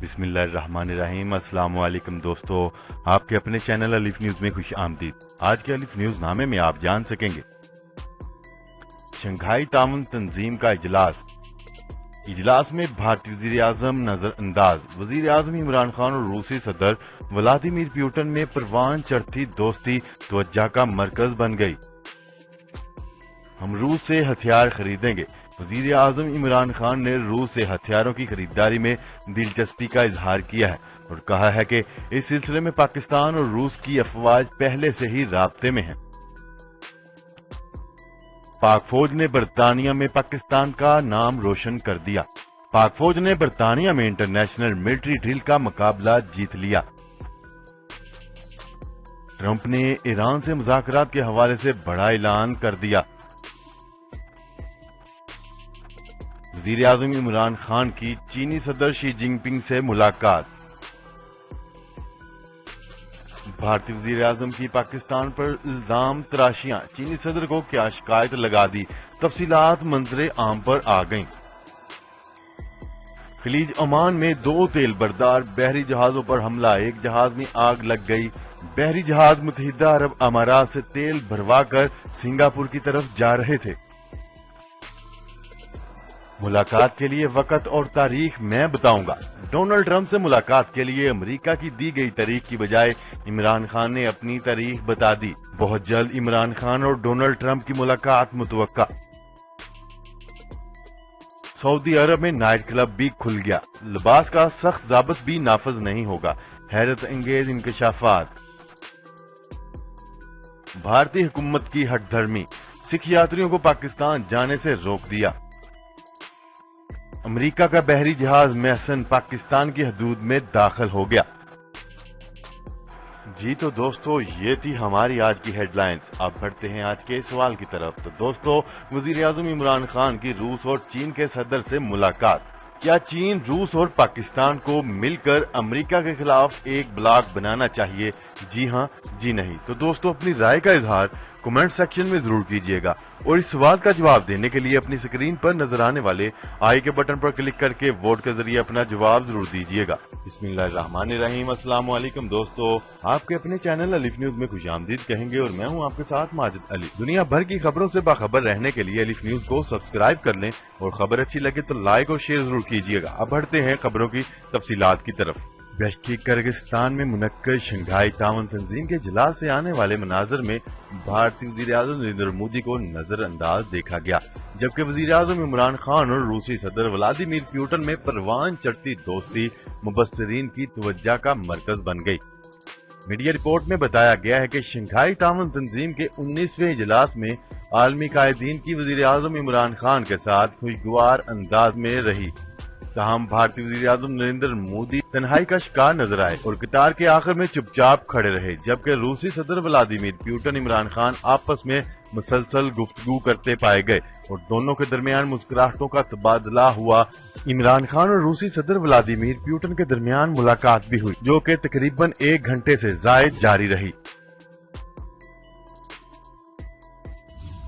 बिस्मिल्लाहिर्रहमानिर्रहीम। अस्सलाम वालेकुम दोस्तों, आपके अपने चैनल अलिफ न्यूज़ में खुश आमदीद। आज के अलिफ न्यूज़ नामे में आप जान सकेंगे शंघाई ताउन तंजीम का इजलास में भारतीय वज़ीर आज़म नजरअंदाज। वज़ीर आज़म इमरान खान और रूसी सदर व्लादिमीर पुतिन में परवान चढ़ती दोस्ती तवज्जो का मरकज बन गई। हम रूस से हथियार खरीदेंगे। वज़ीर आज़म इमरान खान ने रूस से हथियारों की खरीदारी में दिलचस्पी का इजहार किया है और कहा है कि इस सिलसिले में पाकिस्तान और रूस की अफवाज पहले से ही राब्ते में हैं। पाक फौज ने बरतानिया में पाकिस्तान का नाम रोशन कर दिया। पाक फौज ने बरतानिया में इंटरनेशनल मिलिट्री ड्रिल का मुकाबला जीत लिया। ट्रंप ने ईरान से मुज़ाकरात के हवाले से बड़ा ऐलान कर दिया। वज़ीर आज़म इमरान खान की चीनी सदर शी जिनपिंग से मुलाकात। भारतीय वज़ीर आज़म की पाकिस्तान पर इल्जाम तराशियां, चीनी सदर को क्या शिकायत लगा दी, तफसीलात मंजरे आम पर आ गईं। खलीज ओमान में 2 तेल बरदार बहरी जहाजों पर हमला, एक जहाज में आग लग गई। बहरी जहाज मुत्तहिदा अरब अमारात से तेल भरवा कर सिंगापुर की तरफ जा रहे थे। मुलाकात के लिए वक्त और तारीख मैं बताऊंगा। डोनाल्ड ट्रंप से मुलाकात के लिए अमेरिका की दी गई तारीख की बजाय इमरान खान ने अपनी तारीख बता दी। बहुत जल्द इमरान खान और डोनाल्ड ट्रंप की मुलाकात मुतवक्का। सऊदी अरब में नाइट क्लब भी खुल गया। लिबास का सख्त ज़ाब्त भी नाफज नहीं होगा। हैरत अंगेज इंकशाफात। भारतीय हुकूमत की हठधर्मी, सिख यात्रियों को पाकिस्तान जाने से रोक दिया। अमेरिका का बहरी जहाज मैसन पाकिस्तान की हदूद में दाखिल हो गया। जी तो दोस्तों, ये थी हमारी आज की हेडलाइंस। अब बढ़ते हैं आज के सवाल की तरफ। तो दोस्तों, वज़ीर आज़म इमरान खान की रूस और चीन के सदर से मुलाकात। क्या चीन, रूस और पाकिस्तान को मिलकर अमेरिका के खिलाफ एक ब्लॉक बनाना चाहिए? जी हां, जी नहीं? तो दोस्तों, अपनी राय का इजहार कमेंट सेक्शन में जरूर कीजिएगा और इस सवाल का जवाब देने के लिए अपनी स्क्रीन पर नजर आने वाले आई के बटन पर क्लिक करके वोट के जरिए अपना जवाब जरूर दीजिएगा। बिस्मिल्लाहिर्रहमानिर्रहीम। अस्सलाम वालेकुम दोस्तों, आपके अपने चैनल अलिफ न्यूज़ में खुशामदीद कहेंगे और मैं हूं आपके साथ माजिद अली। दुनिया भर की खबरों से बाखबर रहने के लिए अलिफ न्यूज़ को सब्सक्राइब कर लें और खबर अच्छी लगे तो लाइक और शेयर जरूर कीजिएगा। अब बढ़ते हैं खबरों की तफसीलात की तरफ। बेश्किक किर्गिस्तान में मुनक्कद शंघाई ताउन तंजीम के इजलास से आने वाले मनाजर में भारतीय वज़ीर आज़म नरेंद्र मोदी को नजरअंदाज देखा गया, जबकि वज़ीर आज़म इमरान खान और रूसी सदर व्लादिमीर पुतिन में परवान चढ़ती दोस्ती मुबस्सिरीन की तवज्जो का मरकज बन गई। मीडिया रिपोर्ट में बताया गया है कि शंघाई ताउन तंजीम के 19वें इजलास में आलमी कायदीन की वज़ीर आज़म इमरान खान के साथ खुशगवार अंदाज में रही। ताहम भारतीय वज़ीर आज़म नरेंद्र मोदी तन्हाई का शिकार नजर आए और कतार के आखिर में चुपचाप खड़े रहे, जबकि रूसी सदर व्लादिमीर पुतिन इमरान खान आपस में मुसलसल गुफ्तगू करते पाए गए और दोनों के दरमियान मुस्कुराहटों का तबादला हुआ। इमरान खान और रूसी सदर व्लादिमीर पुतिन के दरमियान मुलाकात भी हुई, जो कि तकरीबन 1 घंटे से जायद जारी रही।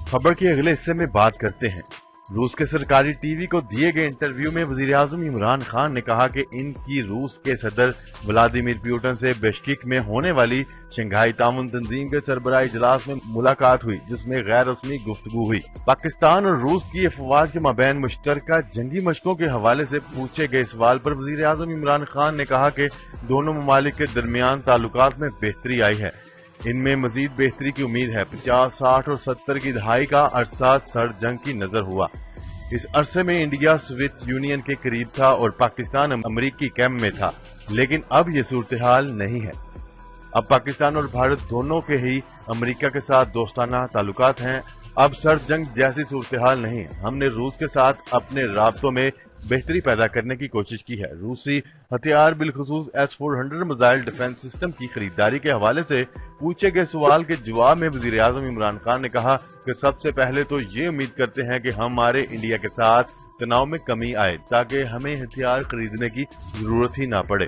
खबर के अगले हिस्से में बात करते हैं। रूस के सरकारी टीवी को दिए गए इंटरव्यू में वज़ीर आज़म इमरान खान ने कहा कि इनकी रूस के सदर व्लादिमीर पुतिन से बेश्किक में होने वाली शंघाई ताउन तंजीम के सरबराह इजलास में मुलाकात हुई, जिसमें गैर रस्मी गुफ्तगू हुई। पाकिस्तान और रूस की अफवाज के माबैन मुश्तरका जंगी मशकों के हवाले से पूछे गए सवाल पर वज़ीर आज़म इमरान खान ने कहा कि दोनों ममालिक के दरमियान ताल्लुकात में बेहतरी आई है। इनमें मजीद बेहतरी की उम्मीद है। 50, 60 और 70 की दहाई का अरसा सर्द जंग की नजर हुआ। इस अरसे में इंडिया सोवियत यूनियन के करीब था और पाकिस्तान अमरीकी कैंप में था, लेकिन अब ये सूरत हाल नहीं है। अब पाकिस्तान और भारत दोनों के ही अमरीका के साथ दोस्ताना ताल्लुकात हैं। अब सर्द जंग जैसी सूरत हाल नहीं है। हमने रूस के साथ अपने राब्तों में बेहतरी पैदा करने की कोशिश की है। रूसी हथियार बिलखुसूस S-400 मिसाइल डिफेंस सिस्टम की खरीदारी के हवाले से पूछे गए सवाल के जवाब में वज़ीर आज़म इमरान खान ने कहा कि सबसे पहले तो ये उम्मीद करते हैं कि हमारे इंडिया के साथ तनाव में कमी आए, ताकि हमें हथियार खरीदने की जरूरत ही ना पड़े,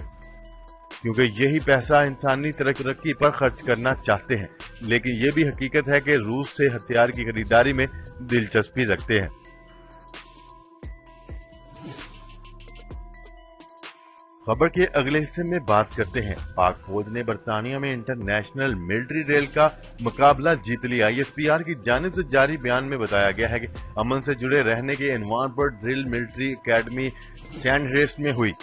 क्योंकि यही पैसा इंसानी तरक्की पर खर्च करना चाहते हैं। लेकिन ये भी हकीकत है कि रूस से हथियार की खरीदारी में दिलचस्पी रखते हैं। खबर के अगले हिस्से में बात करते हैं। पाक फौज ने बरतानिया में इंटरनेशनल मिलिट्री रेल का मुकाबला जीत लिया। ISPR की जानिब से जारी बयान में बताया गया है कि अमन से जुड़े रहने के इनवान पर ड्रिल मिलिट्री एकेडमी सैंडहर्स्ट में हुई,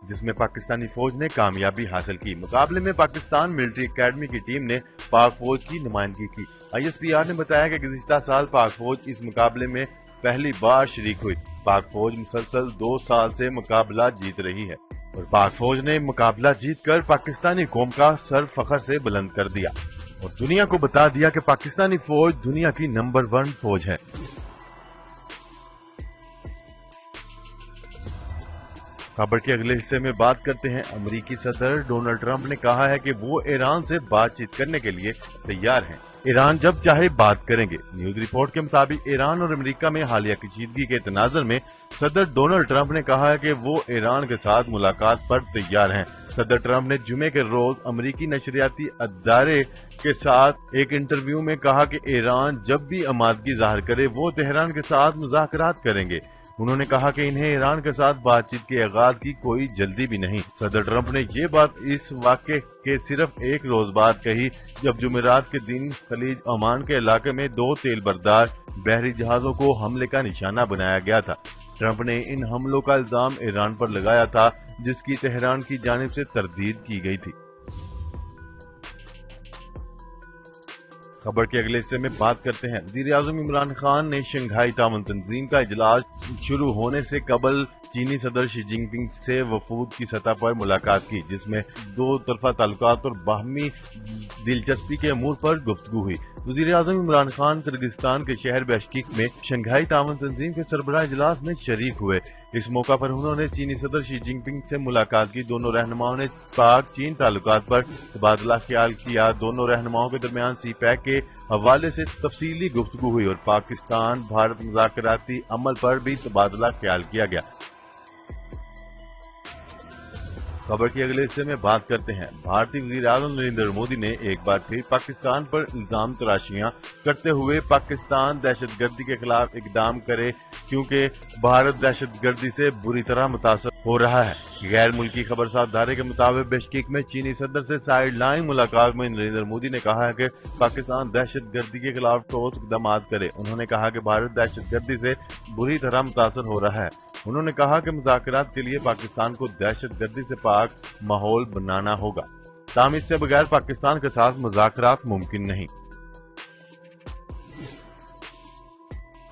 जिसमें पाकिस्तानी फौज ने कामयाबी हासिल की। मुकाबले में पाकिस्तान मिलिट्री एकेडमी की टीम ने पाक फौज की नुमाइंदगी की। ISPR ने बताया कि गुज़िश्ता साल पाक फौज इस मुकाबले में पहली बार शरीक हुई। पाक फौज मुसलसल 2 साल से मुकाबला जीत रही है और पाक फौज ने मुकाबला जीतकर पाकिस्तानी कौम का सर फखर से बुलंद कर दिया और दुनिया को बता दिया कि पाकिस्तानी फौज दुनिया की नंबर 1 फौज है। खबर के अगले हिस्से में बात करते हैं। अमेरिकी सदर डोनाल्ड ट्रंप ने कहा है कि वो ईरान से बातचीत करने के लिए तैयार हैं। ईरान जब चाहे बात करेंगे। न्यूज रिपोर्ट के मुताबिक ईरान और अमेरिका में हालिया कशीदगी के तनाजुर में सदर डोनाल्ड ट्रंप ने कहा है कि वो ईरान के साथ मुलाकात पर तैयार हैं। सदर ट्रंप ने जुमे के रोज अमेरिकी नशरियाती अदारे के साथ एक इंटरव्यू में कहा कि ईरान जब भी आमादगी जाहिर करे वो तेहरान के साथ मुज़ाकरात करेंगे। उन्होंने कहा कि इन्हें ईरान के साथ बातचीत के आगाज की कोई जल्दी भी नहीं। सदर ट्रंप ने ये बात इस वाक़े के सिर्फ एक रोज बाद कही जब जुमेरात के दिन खलीज ओमान के इलाके में 2 तेल बरदार बहरी जहाजों को हमले का निशाना बनाया गया था। ट्रंप ने इन हमलों का इल्जाम ईरान पर लगाया था, जिसकी तेहरान की जानिब से तरदीद की गई थी। खबर के अगले हिस्से में बात करते हैं। वज़ीर-ए-आज़म इमरान खान ने शंघाई ताउन तंजीम का इजलास शुरू होने से कबल चीनी सदर शी जिनपिंग से वफूद की सतह पर मुलाकात की, जिसमें 2 तरफा ताल्लुकात और बाहमी दिलचस्पी के अमूर पर गुफ्तगू हुई। वज़ीर-ए-आज़म इमरान खान किर्गिस्तान के शहर बिश्केक में शंघाई ताउन तंजीम के सरबराह इजलास में शरीक हुए। इस मौका पर उन्होंने चीनी सदर शी जिनपिंग से मुलाकात की। दोनों रहनुमाओं ने पाक चीन ताल्लुकात पर तबादला ख्याल किया। दोनों रहनुमाओं के दरमियान CPEC के हवाले से तफसीली गुफ्तगू हुई और पाकिस्तान भारत मुज़ाकराती अमल पर भी तबादला ख्याल किया गया। खबर के अगले हिस्से में बात करते हैं। भारतीय वज़ीर-ए-आज़म नरेंद्र मोदी ने एक बार फिर पाकिस्तान पर इल्जाम तराशियां करते हुए पाकिस्तान दहशतगर्दी के खिलाफ इकदाम करे, क्योंकि भारत दहशतगर्दी से बुरी तरह मुतासर हो रहा है। गैर मुल्की खबरसार अदारे के मुताबिक बिश्केक में चीनी सदर से साइडलाइन मुलाकात में नरेंद्र मोदी ने कहा है कि पाकिस्तान दहशतगर्दी के खिलाफ ठोस इकदाम करे। उन्होंने कहा कि भारत दहशतगर्दी से बुरी तरह मुतासर हो रहा है। उन्होंने कहा कि मुज़ाकरात के लिए पाकिस्तान को दहशतगर्दी से पाक माहौल बनाना होगा, ताहम इससे बगैर पाकिस्तान के साथ मुज़ाकरात मुमकिन नहीं।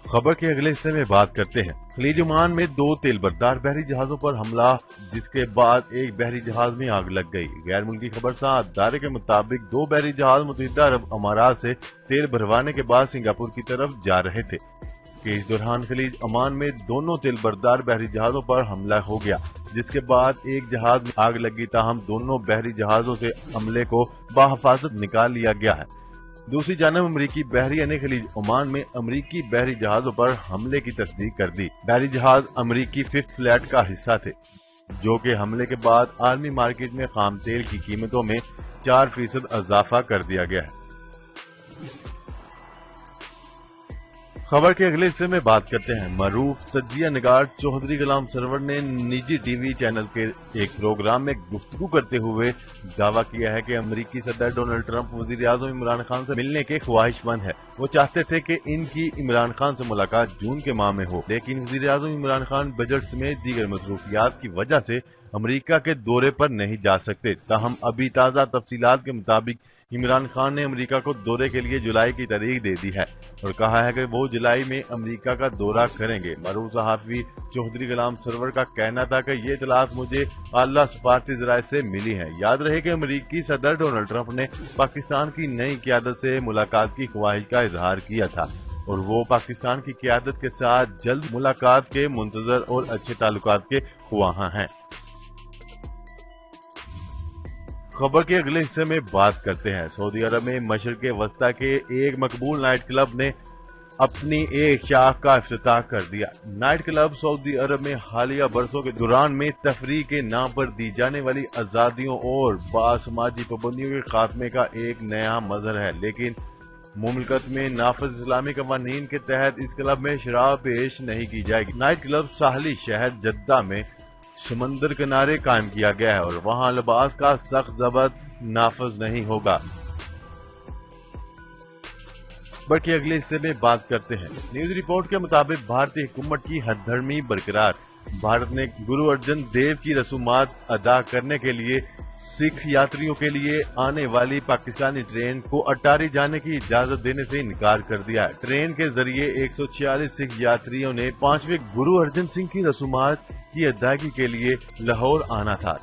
खबर के अगले हिस्से में बात करते हैं। खलीज ओमान में 2 तेल बरदार बहरी जहाजों पर हमला, जिसके बाद एक बहरी जहाज में आग लग गई। गैर मुल्की खबरसार अदारे के मुताबिक 2 बहरी जहाज मुत्तहिदा अरब अमारात से तेल भरवाने के बाद सिंगापुर की तरफ जा रहे थे कि इस दौरान खलीज ओमान में दोनों तेल बरदार बहरी जहाजों पर हमला हो गया, जिसके बाद एक जहाज में आग लगी। ताहम दोनों बहरी जहाजों से हमले को बाहिफाजत निकाल लिया गया है। दूसरी जानब अमरीकी बहरिया ने खलीज ओमान में अमरीकी बहरी जहाजों पर हमले की तस्दीक कर दी। बहरी जहाज अमरीकी 5th फ्लीट का हिस्सा थे, जो कि हमले के बाद आर्मी मार्केट में खाम तेल की कीमतों में 4% इजाफा कर दिया गया है। खबर के अगले हिस्से में बात करते हैं। मरूफ तजिया निगार चौधरी गुलाम सरवर ने निजी टीवी चैनल के एक प्रोग्राम में गुफ्तगू करते हुए दावा किया है कि अमेरिकी सदर डोनाल्ड ट्रंप वज़ीर-ए-आज़म इमरान खान से मिलने के ख्वाहिशमंद है। वो चाहते थे कि इनकी इमरान खान से मुलाकात जून के माह में हो, लेकिन वज़ीर-ए-आज़म इमरान खान बजट समेत दीगर मसरूफियात की वजह से अमेरिका के दौरे पर नहीं जा सकते। ताहम अभी ताज़ा तफसीलात के मुताबिक इमरान खान ने अमेरिका को दौरे के लिए जुलाई की तारीख दे दी है और कहा है कि वो जुलाई में अमेरिका का दौरा करेंगे। मरूफ सहाफ़ी चौधरी गुलाम सरवर का कहना था कि ये इतलात मुझे आला सफारती ज़राए से मिली है। याद रहे कि अमेरिकी सदर डोनाल्ड ट्रंप ने पाकिस्तान की नई क़यादत से मुलाकात की ख्वाहिश का इजहार किया था और वो पाकिस्तान की क़यादत के साथ जल्द मुलाकात के मुंतजर और अच्छे ताल्लुकात के ख्वाहां हैं। खबर के अगले हिस्से में बात करते हैं। सऊदी अरब में मशरिक़ वस्ता के एक मकबूल नाइट क्लब ने अपनी एक शाख का इफ्तिताह कर दिया। नाइट क्लब सऊदी अरब में हालिया बरसों के दौरान में तफरीह के नाम पर दी जाने वाली आज़ादियों और बासमाजी पाबंदियों के खात्मे का एक नया मजहर है, लेकिन मुमलकत में नाफिज इस्लामी कवानीन के तहत इस क्लब में शराब पेश नहीं की जाएगी। नाइट क्लब साहली शहर जद्दा में سمندر کنارے قائم کیا گیا ہے اور وہاں لباس کا سخت ضبط نافذ نہیں ہوگا۔ بلکہ اگلے حصے میں بات کرتے ہیں۔ نیوز رپورٹ کے مطابق بھارتی حکومت کی ہتھ دھرمی برقرار۔ بھارت نے گرو ارجن دیو کی رسومات ادا کرنے کے لیے سکھ یاتریوں کے لیے آنے والی پاکستانی ٹرین کو اٹاری جانے کی اجازت دینے سے انکار کر دیا ہے۔ ٹرین کے ذریعے 146 سکھ یاتریوں نے 5ویں گرو ارجن سنگھ کی رسومات کی ادائیگی کے لیے لاہور آنا تھا۔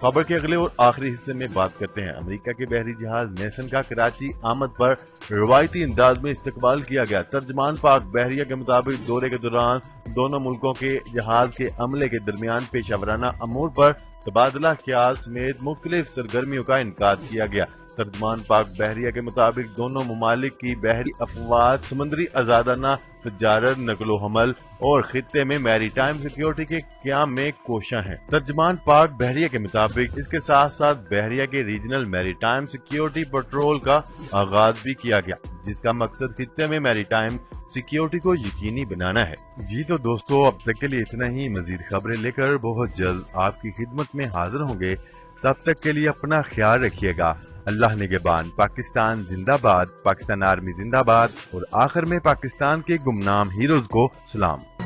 خبر کے اگلے اور آخری حصے میں بات کرتے ہیں۔ امریکہ کے بحری جہاز نیسن کا کراچی آمد پر روایتی انداز میں استقبال کیا گیا۔ ترجمان پاک بحریہ کے مطابق دورے کے دوران دونوں ملکوں کے جہاز کے عملے کے درمیان پیشہ ورانہ امور پر تبادلہ خیال سمیت مختلف سرگرمیوں کا انعقاد کیا گیا۔ ترجمان پاک بحریہ کے مطابق دونوں ممالک کی بحری افواج سمندری آزادانہ تجارت، نقل و حمل اور خطے میں میری ٹائم سیکیورٹی کے قیام میں کوشاں ہیں۔ ترجمان پاک بحریہ کے مطابق اس کے ساتھ ساتھ بحریہ کے ریجنل میری ٹائم سیکیورٹی پٹرول کا آغاز بھی کیا گیا، جس کا مقصد خطے میں میری ٹائم سیکیورٹی کو یقینی بنانا ہے۔ جی تو دوستو، اب تک کے لیے اتنا ہی۔ مزید خبریں لے کر بہت جلد آپ کی خدمت میں حاضر ہوں گے۔ تب تک کے لیے اپنا خیال رکھیے گا۔ اللہ نگہبان۔ پاکستان زندہ باد، پاکستان آرمی زندہ باد، اور آخر میں پاکستان کے گمنام ہیروز کو سلام۔